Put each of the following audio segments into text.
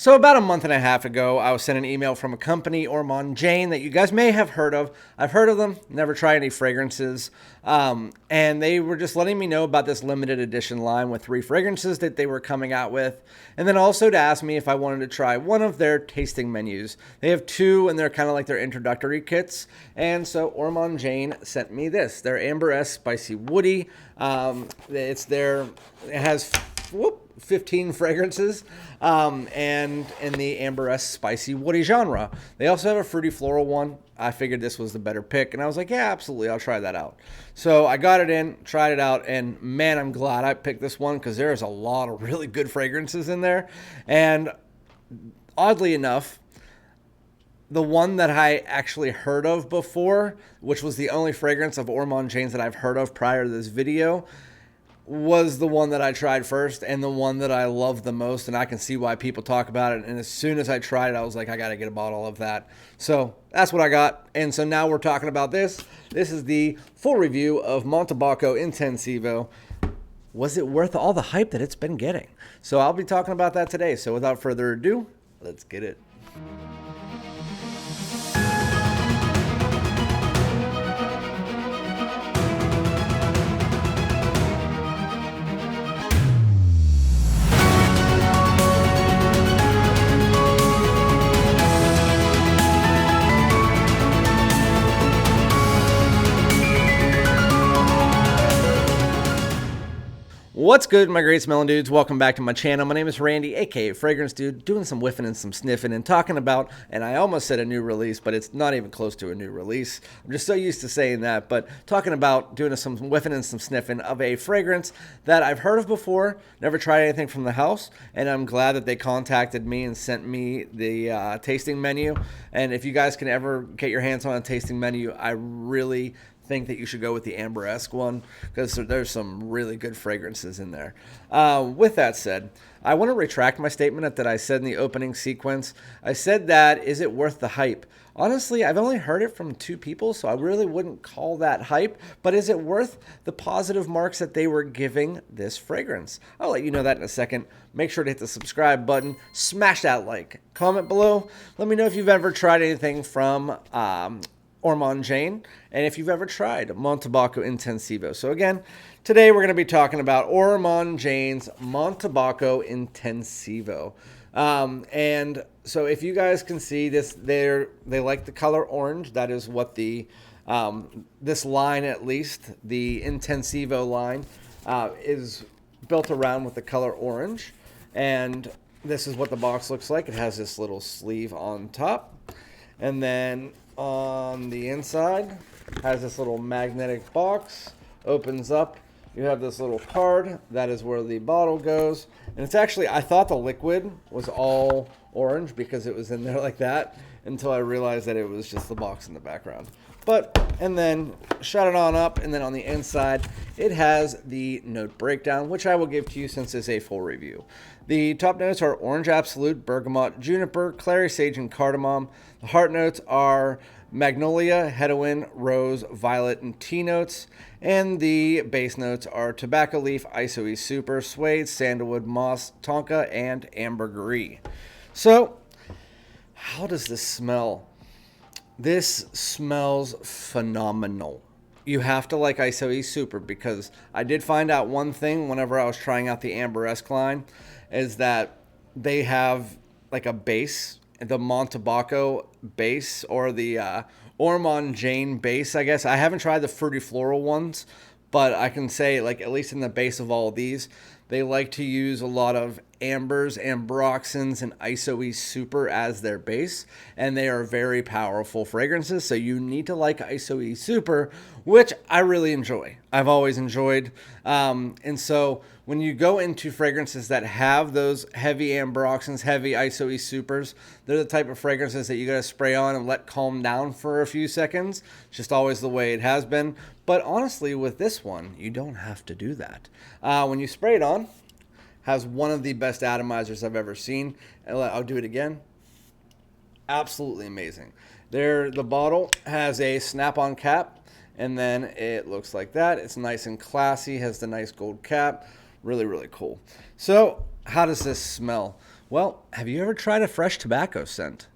So about a month and a half ago, I was sent an email from a company, Ormande Jayne, that you guys may have heard of. I've heard of them, never tried any fragrances. And they were just letting me know about this limited edition line with 3 fragrances that they were coming out with. And then also to ask me if I wanted to try one of their tasting menus. They have 2 and they're kind of like their introductory kits. And so Ormande Jayne sent me this, their Amber S Spicy Woody. It has 15 fragrances, and in the Amber S Spicy Woody genre. They also have a fruity floral one. I figured this was the better pick, and I was like, yeah, absolutely, I'll try that out. So I got it in, tried it out, and man, I'm glad I picked this one because there's a lot of really good fragrances in there. And oddly enough, the one that I actually heard of before, which was the only fragrance of Ormande Jayne's that I've heard of prior to this video, was the one that I tried first and the one that I love the most, and I can see why people talk about it. And as soon as I tried it, I was like, I gotta get a bottle of that. So that's what I got. And so now we're talking about this. This is the full review of Montabaco Intensivo. Was it worth all the hype that it's been getting? So I'll be talking about that today. So without further ado, let's get it. What's good, my great smelling dudes? Welcome back to my channel. My name is Randy, aka Fragrance Dude, doing some whiffing and some sniffing and talking about, and I almost said a new release, but it's not even close to a new release. I'm just so used to saying that, but talking about doing some whiffing and some sniffing of a fragrance that I've heard of before, never tried anything from the house, and I'm glad that they contacted me and sent me the tasting menu. And if you guys can ever get your hands on a tasting menu, I really think that you should go with the Amber-esque one because there's some really good fragrances in there. With that said, I want to retract my statement that I said in the opening sequence. I said that, is it worth the hype? Honestly, I've only heard it from 2 people, so I really wouldn't call that hype, but is it worth the positive marks that they were giving this fragrance? I'll let you know that in a second. Make sure to hit the subscribe button, smash that like, comment below. Let me know if you've ever tried anything from Ormande Jayne, and if you've ever tried Montabaco Intensivo. So again, today we're going to be talking about Ormande Jayne's Montabaco Intensivo. And so if you guys can see this, they like the color orange. That is what the this line, at least the Intensivo line, is built around with the color orange. And this is what the box looks like. It has this little sleeve on top, and then on the inside has this little magnetic box, opens up, you have this little card, that is where the bottle goes, and it's actually, I thought the liquid was all orange because it was in there like that until I realized that it was just the box in the background. And then shut it on up, and then on the inside it has the note breakdown, which I will give to you since it's a full review. The top notes are orange absolute, bergamot, juniper, clary sage, and cardamom. The heart notes are magnolia, hedoin, rose, violet, and tea notes. And the base notes are tobacco leaf, isoe super, suede, sandalwood, moss, tonka, and ambergris. So, how does this smell? This smells phenomenal. You have to like isoe super, because I did find out one thing whenever I was trying out the Amber-esque line, is that they have like a base, the Montabaco base, or the Ormande Jayne base, I guess. I haven't tried the fruity floral ones, but I can say, like, at least in the base of all of these, they like to use a lot of ambers, ambroxans, and isoe super as their base, and they are very powerful fragrances, so you need to like isoe super, which I really enjoy. I've always enjoyed. And so when you go into fragrances that have those heavy ambroxans, heavy isoe supers, they're the type of fragrances that you gotta spray on and let calm down for a few seconds. It's just always the way it has been. But honestly, with this one, you don't have to do that. When you spray it on, has one of the best atomizers I've ever seen. I'll do it again. Absolutely amazing. The bottle has a snap-on cap, and then it looks like that. It's nice and classy, has the nice gold cap. Really, really cool. So how does this smell? Well, have you ever tried a fresh tobacco scent?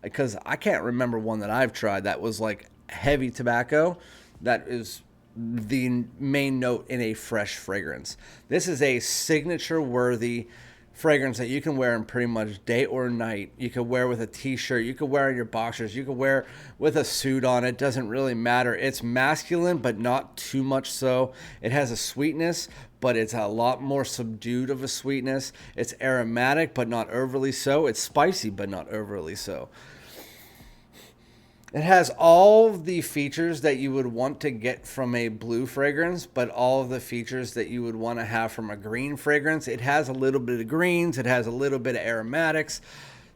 Because I can't remember one that I've tried that was like heavy tobacco. That is the main note in a fresh fragrance. This is a signature worthy fragrance that you can wear in pretty much day or night. You could wear with a t-shirt, you could wear in your boxers, you could wear with a suit on. It doesn't really matter. It's masculine, but not too much so. It has a sweetness, but it's a lot more subdued of a sweetness. It's aromatic, but not overly so. It's spicy, but not overly so. It has all the features that you would want to get from a blue fragrance, but all of the features that you would want to have from a green fragrance. It has a little bit of greens. It has a little bit of aromatics.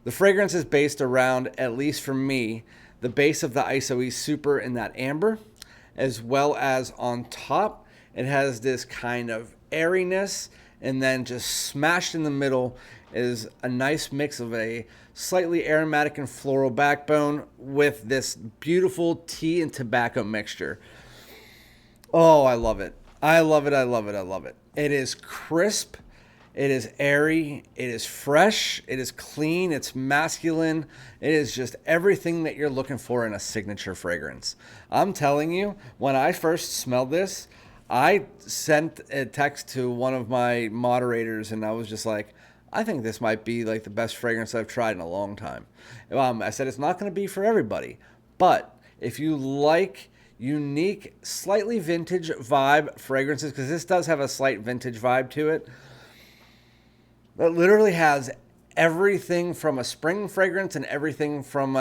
The fragrance is based around, at least for me, the base of the ISOE Super in that amber, as well as on top, it has this kind of airiness, and then just smashed in the middle is a nice mix of a slightly aromatic and floral backbone with this beautiful tea and tobacco mixture. Oh, I love it. I love it. I love it. I love it. It is crisp. It is airy. It is fresh. It is clean. It's masculine. It is just everything that you're looking for in a signature fragrance. I'm telling you, when I first smelled this, I sent a text to one of my moderators and I was just like, I think this might be like the best fragrance I've tried in a long time. I said it's not going to be for everybody, but if you like unique, slightly vintage vibe fragrances, because this does have a slight vintage vibe to it, that literally has everything from a spring fragrance and everything from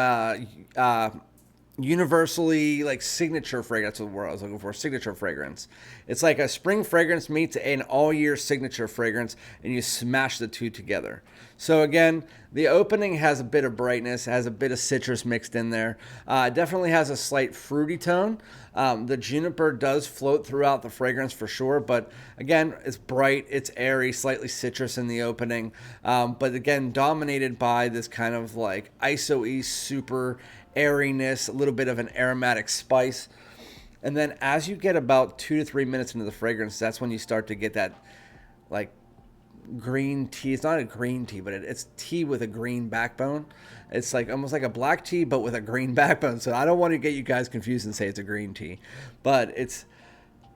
universally like signature fragrance. That's the word I was looking for. Signature fragrance. It's like a spring fragrance meets an all year signature fragrance, and you smash the two together. So again, the opening has a bit of brightness, has a bit of citrus mixed in there. It definitely has a slight fruity tone. The juniper does float throughout the fragrance for sure, but again, it's bright, it's airy, slightly citrus in the opening. But again, dominated by this kind of like ISOE Super airiness, a little bit of an aromatic spice. And then as you get about 2 to 3 minutes into the fragrance, that's when you start to get that like green tea. It's not a green tea, but it's tea with a green backbone. It's like almost like a black tea, but with a green backbone. So I don't want to get you guys confused and say it's a green tea, but it's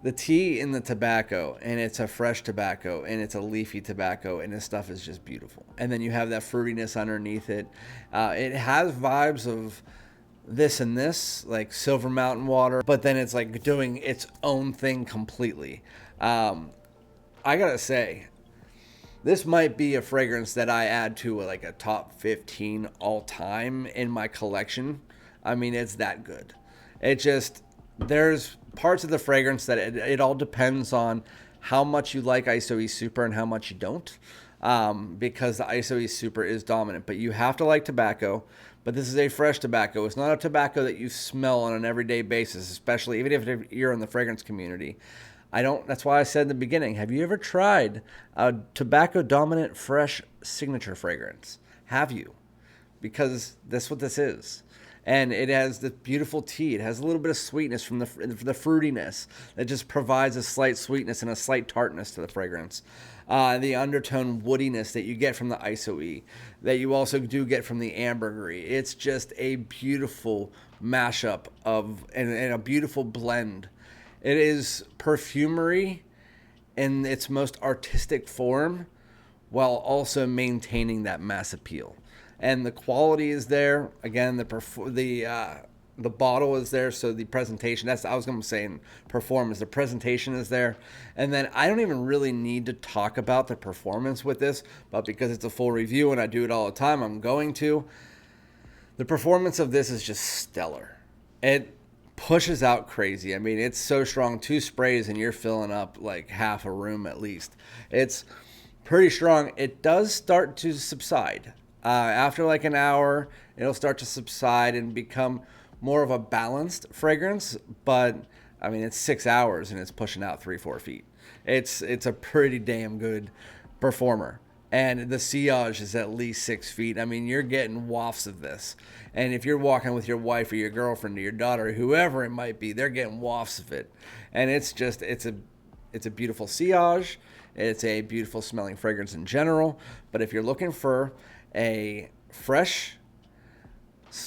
the tea in the tobacco, and it's a fresh tobacco, and it's a leafy tobacco, and this stuff is just beautiful. And then you have that fruitiness underneath it. It has vibes of this and this, like Silver Mountain water, but then it's like doing its own thing completely. I gotta say, this might be a fragrance that I add to like a top 15 all time in my collection. I mean, it's that good. It just, there's parts of the fragrance that it all depends on how much you like ISOE Super and how much you don't. Because the ISOE Super is dominant, but you have to like tobacco. But this is a fresh tobacco. It's not a tobacco that you smell on an everyday basis, especially even if you're in the fragrance community. That's why I said in the beginning, have you ever tried a tobacco dominant fresh signature fragrance? Have you? Because that's what this is. And it has the beautiful tea. It has a little bit of sweetness from the fruitiness that just provides a slight sweetness and a slight tartness to the fragrance. The undertone woodiness that you get from the ISOE, that you also do get from the ambergris. It's just a beautiful mashup and a beautiful blend. It is perfumery in its most artistic form, while also maintaining that mass appeal. And the quality is there. Again, the bottle is there, so the presentation, I was going to say in performance, the presentation is there. And then I don't even really need to talk about the performance with this, but because it's a full review and I do it all the time, I'm going to. The performance of this is just stellar. It pushes out crazy. I mean, it's so strong. 2 sprays and you're filling up like half a room at least. It's pretty strong. It does start to subside. After like an hour, it'll start to subside and become more of a balanced fragrance. But I mean, it's 6 hours and it's pushing out 3-4 feet. It's a pretty damn good performer. And the sillage is at least 6 feet. I mean, you're getting wafts of this. And if you're walking with your wife or your girlfriend or your daughter, whoever it might be, they're getting wafts of it. And it's a beautiful sillage. It's a beautiful smelling fragrance in general. But if you're looking for a fresh,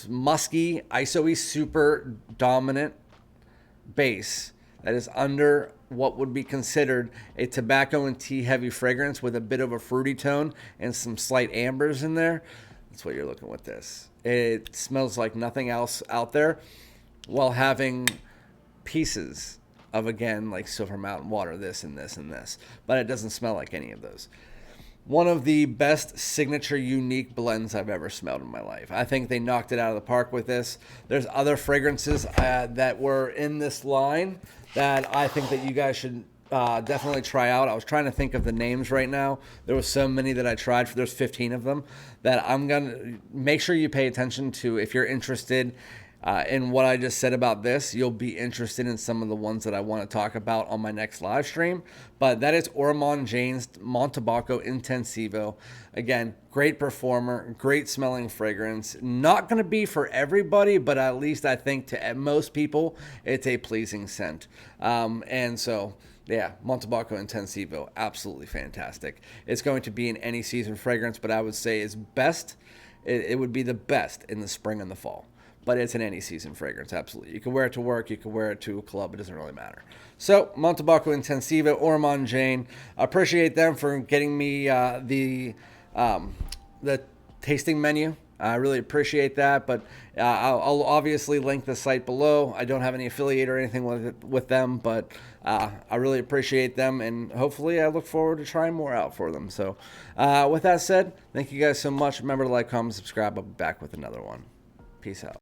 musky, ISO-y, super dominant base that is under what would be considered a tobacco and tea heavy fragrance with a bit of a fruity tone and some slight ambers in there, that's what you're looking with this. It smells like nothing else out there while having pieces of, again, like Silver Mountain water, this and this and this, but it doesn't smell like any of those. One of the best signature unique blends I've ever smelled in my life. I think they knocked it out of the park with this. There's other fragrances that were in this line that I think that you guys should definitely try out. I was trying to think of the names right now. There was so many that I tried. There's 15 of them that I'm going to make sure you pay attention to. If you're interested in what I just said about this, you'll be interested in some of the ones that I want to talk about on my next live stream. But that is Ormande Jayne Montabaco Intensivo. Again, great performer, great smelling fragrance. Not going to be for everybody, but at least I think to most people, it's a pleasing scent. And so, yeah, Montabaco Intensivo, absolutely fantastic. It's going to be an any season fragrance, but I would say it's best. It would be the best in the spring and the fall. But it's an any season fragrance, absolutely. You can wear it to work, you can wear it to a club, it doesn't really matter. So, Montabaco Intensivo, Ormande Jayne. I appreciate them for getting me the tasting menu. I really appreciate that, but I'll obviously link the site below. I don't have any affiliate or anything with them, but I really appreciate them, and hopefully I look forward to trying more out for them. So, with that said, thank you guys so much. Remember to like, comment, subscribe. I'll be back with another one. Peace out.